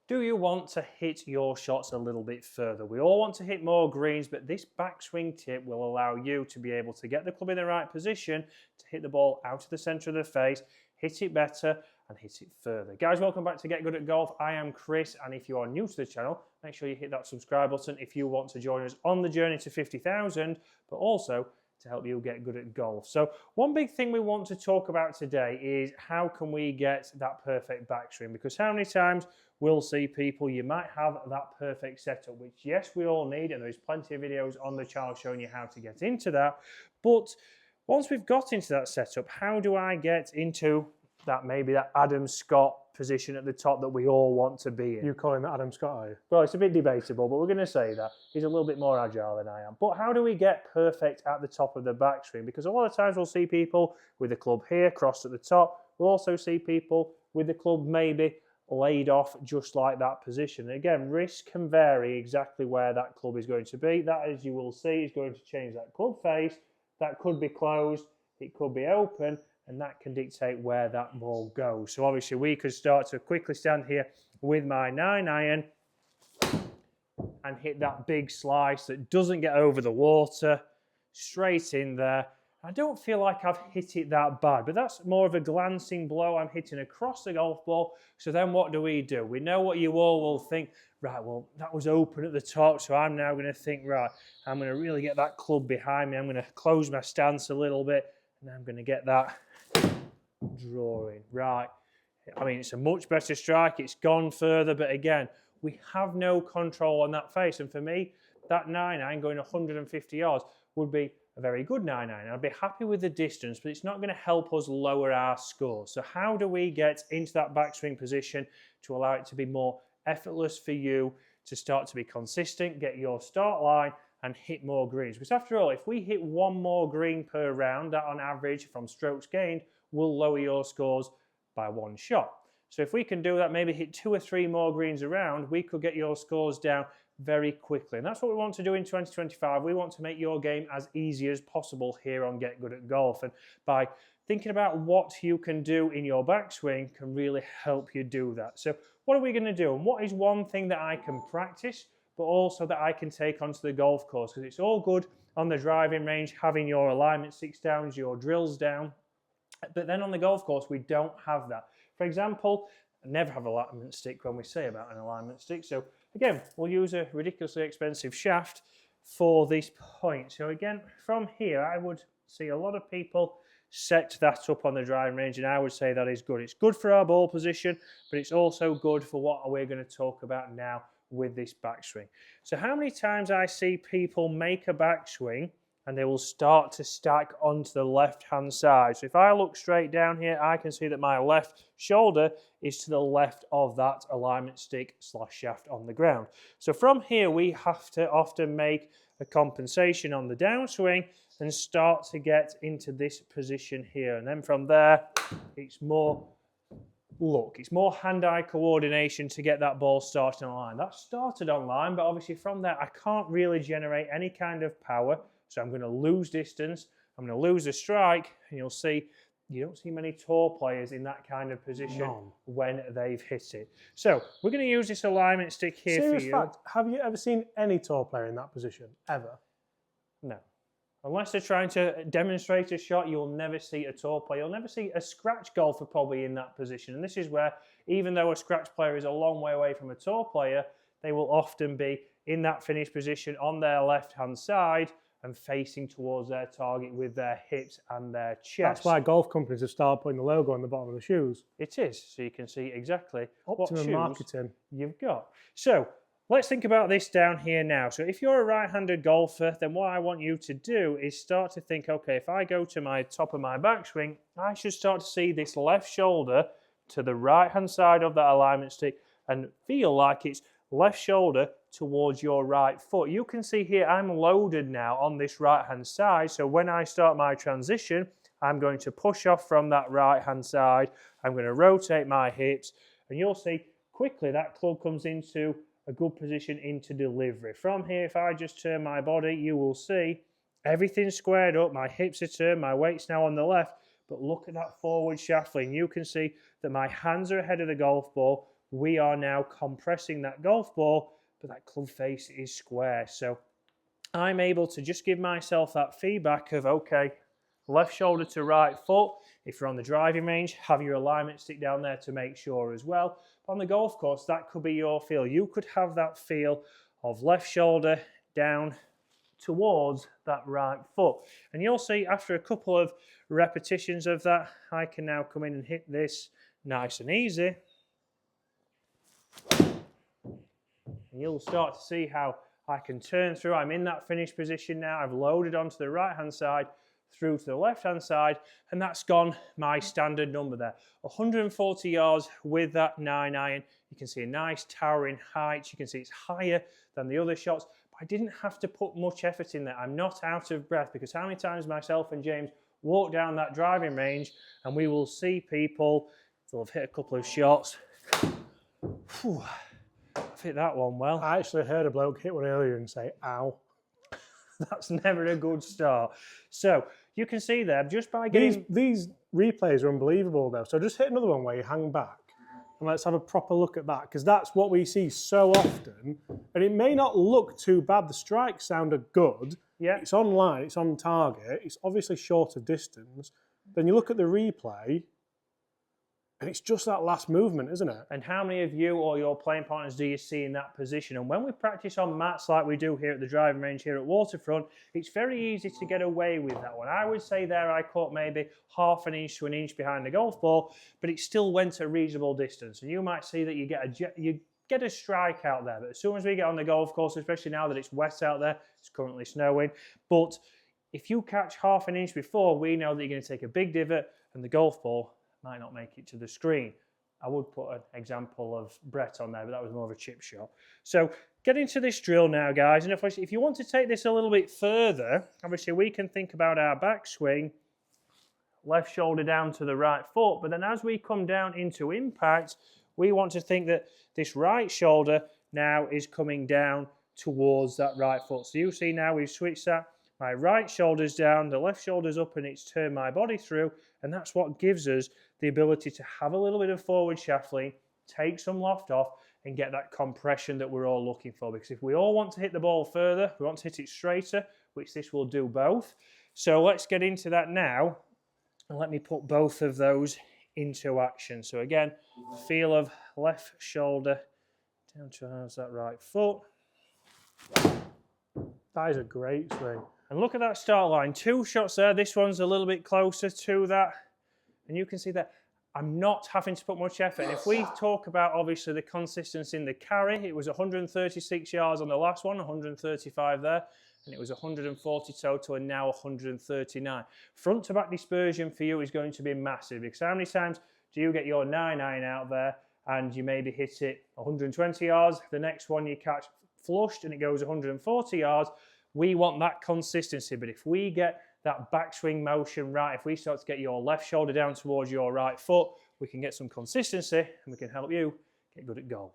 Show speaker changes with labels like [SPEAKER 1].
[SPEAKER 1] Do you want to hit your shots a little bit further? We all want to hit more greens, but this backswing tip will allow you to be able to get the club in the right position to hit the ball out of the centre of the face, hit it better, and hit it further. Guys, welcome back to Get Good at Golf. I am Chris, and if you are new to the channel, make sure you hit that subscribe button if you want to join us on the journey to 50,000, but also to help you get good at golf. So one big thing we want to talk about today is how can we get that perfect backswing? Because how many times we'll see people, you might have that perfect setup, which yes, we all need, and there's plenty of videos on the channel showing you how to get into that. But once we've got into that setup, how do I get into that, maybe that Adam Scott position at the top that we all want to be in?
[SPEAKER 2] You calling that Adam Scott, are you?
[SPEAKER 1] Well, it's a bit debatable, but we're going to say that. He's a little bit more agile than I am. But how do we get perfect at the top of the backswing? Because a lot of times we'll see people with the club here, crossed at the top. We'll also see people with the club maybe laid off just like that position. And again, risk can vary exactly where that club is going to be. That, as you will see, is going to change that club face. That could be closed, it could be open, and that can dictate where that ball goes. So obviously we could start to quickly stand here with my 9-iron and hit that big slice that doesn't get over the water, straight in there. I don't feel like I've hit it that bad, but that's more of a glancing blow. I'm hitting across the golf ball. So then what do? We know what you all will think. Right, well, that was open at the top, so I'm now going to think, right, I'm going to really get that club behind me. I'm going to close my stance a little bit, and I'm going to get that drawing. Right. I mean, it's a much better strike. It's gone further, but again, we have no control on that face. And for me, that 9-iron going 150 yards would be a very good 9-iron. I'd be happy with the distance, but it's not going to help us lower our score. So how do we get into that backswing position to allow it to be more effortless for you to start to be consistent, get your start line, and hit more greens? Because after all, if we hit one more green per round, that on average from strokes gained will lower your scores by one shot. So if we can do that, maybe hit 2 or 3 more greens around, we could get your scores down very quickly. And that's what we want to do in 2025. We want to make your game as easy as possible here on Get Good at Golf. And by thinking about what you can do in your backswing can really help you do that. So what are we going to do? And what is one thing that I can practice, but also that I can take onto the golf course? Because it's all good on the driving range, having your alignment sticks down, your drills down. But then on the golf course, we don't have that. For example, I never have an alignment stick when we say about an alignment stick. So again, we'll use a ridiculously expensive shaft for this point. So again, from here, I would see a lot of people set that up on the driving range, and I would say that is good. It's good for our ball position, but it's also good for what we're going to talk about now with this backswing. So how many times I see people make a backswing and they will start to stack onto the left-hand side. So if I look straight down here, I can see that my left shoulder is to the left of that alignment stick / shaft on the ground. So from here, we have to often make a compensation on the downswing and start to get into this position here. And then from there, it's more look, it's more hand-eye coordination to get that ball started on line. That started on line, but obviously from there, I can't really generate any kind of power. So I'm going to lose distance, I'm going to lose a strike, and you'll see you don't see many tour players in that kind of position when they've hit it. So we're going to use this alignment stick here for you.
[SPEAKER 2] Serious fact, have you ever seen any tour player in that position, ever?
[SPEAKER 1] No. Unless they're trying to demonstrate a shot, you'll never see a tour player. You'll never see a scratch golfer probably in that position. And this is where, even though a scratch player is a long way away from a tour player, they will often be in that finish position on their left-hand side and facing towards their target with their hips and their chest.
[SPEAKER 2] That's why golf companies have started putting the logo on the bottom of the shoes.
[SPEAKER 1] It is, so you can see exactly
[SPEAKER 2] Optimum
[SPEAKER 1] what shoes
[SPEAKER 2] marketing
[SPEAKER 1] you've got. So let's think about this down here now. So if you're a right-handed golfer, then what I want you to do is start to think, okay, if I go to my top of my backswing, I should start to see this left shoulder to the right-hand side of that alignment stick and feel like it's left shoulder towards your right foot. You can see here I'm loaded now on this right-hand side. So when I start my transition, I'm going to push off from that right-hand side. I'm going to rotate my hips, and you'll see quickly that club comes into a good position into delivery. From here, if I just turn my body, you will see everything's squared up. My hips are turned, my weight's now on the left, but look at that forward shaft lean. You can see that my hands are ahead of the golf ball. we are now compressing that golf ball, but that club face is square. So I'm able to just give myself that feedback of, okay, left shoulder to right foot. If you're on the driving range, have your alignment stick down there to make sure as well. But on the golf course, that could be your feel. You could have that feel of left shoulder down towards that right foot. And you'll see after a couple of repetitions of that, I can now come in and hit this nice and easy. And you'll start to see how I can turn through. I'm in that finished position now. I've loaded onto the right-hand side, through to the left-hand side, and that's gone my standard number there. 140 yards with that 9-iron. You can see a nice towering height. You can see it's higher than the other shots. But I didn't have to put much effort in there. I'm not out of breath, because how many times myself and James walk down that driving range and we will see people, they'll have hit a couple of shots. Whew, I've hit that one well.
[SPEAKER 2] I actually heard a bloke hit one earlier and say, ow.
[SPEAKER 1] That's never a good start. So you can see there, just by getting...
[SPEAKER 2] These replays are unbelievable though. So just hit another one where you hang back and let's have a proper look at that, because that's what we see so often. And it may not look too bad. The strikes sounded good.
[SPEAKER 1] Yeah.
[SPEAKER 2] It's on line, it's on target. It's obviously short of distance. Then you look at the replay and it's just that last movement, isn't it?
[SPEAKER 1] And how many of you or your playing partners do you see in that position? And when we practice on mats like we do here at the driving range here at Waterfront, it's very easy to get away with that one. I would say there I caught maybe half an inch to an inch behind the golf ball, but it still went a reasonable distance. And you might see that you get a strike out there. But as soon as we get on the golf course, especially now that it's wet out there, it's currently snowing, but if you catch half an inch before, we know that you're going to take a big divot and the golf ball might not make it to the screen. I would put an example of Brett on there, but that was more of a chip shot. So get into this drill now, guys. And if you want to take this a little bit further, obviously we can think about our backswing, left shoulder down to the right foot. But then as we come down into impact, we want to think that this right shoulder now is coming down towards that right foot. So you see now we've switched that. My right shoulder's down, the left shoulder's up, and it's turned my body through. And that's what gives us the ability to have a little bit of forward shaft lean, take some loft off, and get that compression that we're all looking for. Because if we all want to hit the ball further, we want to hit it straighter, which this will do both. So let's get into that now, and let me put both of those into action. So again, feel of left shoulder down towards that right foot.
[SPEAKER 2] That is a great swing.
[SPEAKER 1] And look at that start line. 2 shots there. This one's a little bit closer to that. And you can see that I'm not having to put much effort. And if we talk about, obviously, the consistency in the carry, it was 136 yards on the last one, 135 there. And it was 140 total and now 139. Front to back dispersion for you is going to be massive, because how many times do you get your 9-iron out there and you maybe hit it 120 yards, the next one you catch flushed and it goes 140 yards. We want that consistency, but if we get that backswing motion right, if we start to get your left shoulder down towards your right foot, we can get some consistency and we can help you get good at golf.